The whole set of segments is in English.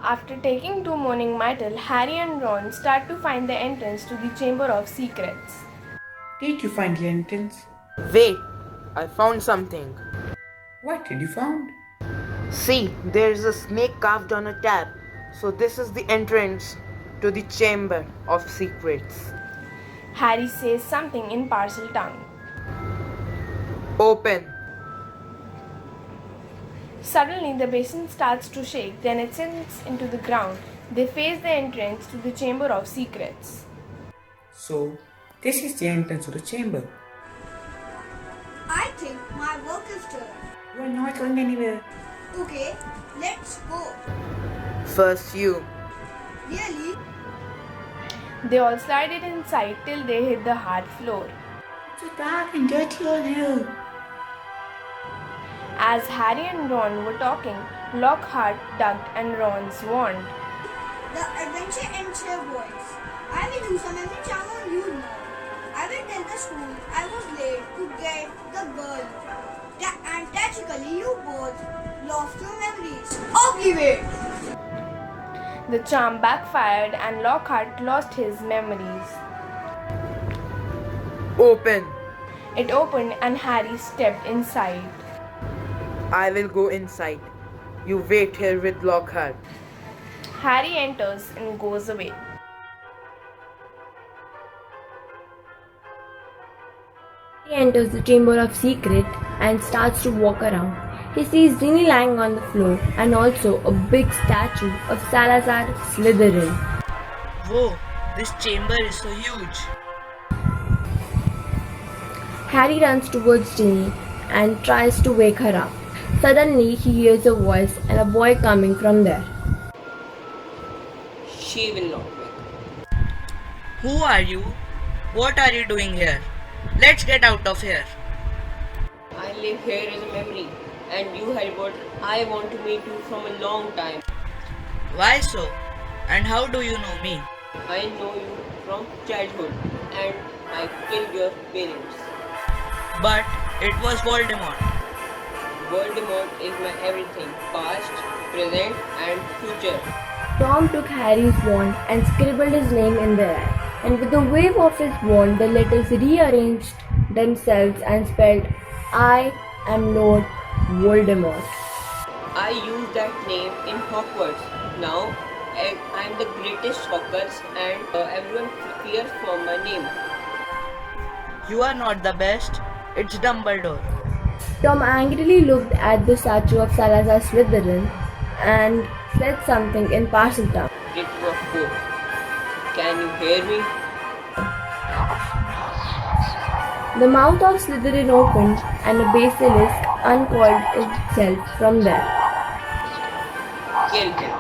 After taking to Moaning Myrtle, Harry and Ron start to find the entrance to the Chamber of Secrets. Did you find the entrance? Wait, I found something. What did you found? See, there is a snake carved on a tab. So this is the entrance to the Chamber of Secrets. Harry says something in parcel tongue. Open. Suddenly, the basin starts to shake, then it sinks into the ground. They face the entrance to the Chamber of Secrets. So, this is the entrance to the chamber. I think my work is done. You are not going anywhere. Okay, let's go. First you. Really? They all slided inside till they hit the hard floor. It's so dark and dirty on here. As Harry and Ron were talking, Lockhart tugged and Ron's wand. The adventure ends here, boys. I will do some every charm on you now. I will tell the school I was late to get the girl. And tragically, you both lost your memories. Obliviate! The charm backfired and Lockhart lost his memories. Open. It opened and Harry stepped inside. I will go inside. You wait here with Lockhart. Harry enters and goes away. He enters the Chamber of Secret and starts to walk around. He sees Ginny lying on the floor and also a big statue of Salazar Slytherin. Whoa, this chamber is so huge. Harry runs towards Ginny and tries to wake her up. Suddenly, he hears a voice and a boy coming from there. She will not wake. Who are you? What are you doing here? Let's get out of here. I live here as a memory, and you, Harry Potter, I want to meet you from a long time. Why so? And how do you know me? I know you from childhood, and I killed your parents. But it was Voldemort. Voldemort is my everything, past, present, and future. Tom took Harry's wand and scribbled his name in the air. And with a wave of his wand, the letters rearranged themselves and spelled, I am Lord Voldemort. I use that name in Hogwarts. Now, I am the greatest Hogwarts, and everyone fears for my name. You are not the best. It's Dumbledore. Tom angrily looked at the statue of Salazar Slytherin and said something in parcel tongue. It was good. Can you hear me? The mouth of Slytherin opened and a basilisk uncoiled itself from there. Kill him.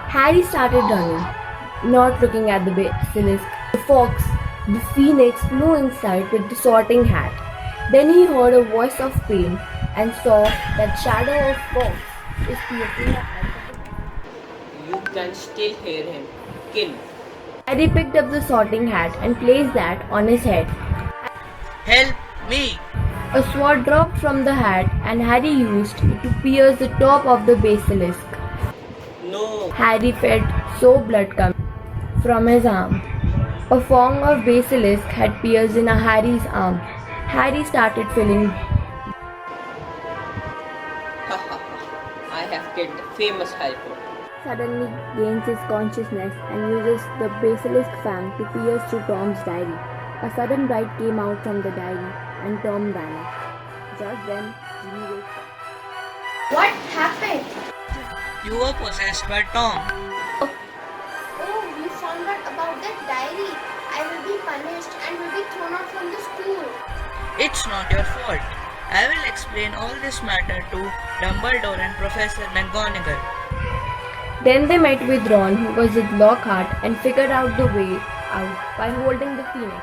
Harry started running, not looking at the basilisk. The fox, the phoenix, flew inside with the sorting hat. Then he heard a voice of pain and saw that shadow of fox is piercing the eye. You can still hear him. Kill. Harry picked up the sorting hat and placed that on his head. Help me! A sword dropped from the hat and Harry used it to pierce the top of the basilisk. No. Harry felt so blood coming from his arm. A fong of basilisk had pierced in Harry's arm. Harry started feeling. Ha ha ha. I have killed the famous Harry Potter. Suddenly gains his consciousness and uses the basilisk fang to pierce through Tom's diary. A sudden light came out from the diary and Tom vanished. Just then, Ginny wakes up. What happened? You were possessed by Tom. Oh, you found out about that diary. I will be punished and will be thrown out from the school. It's not your fault. I will explain all this matter to Dumbledore and Professor McGonagall. Then they met with Ron, who was with Lockhart, and figured out the way out by holding the phoenix.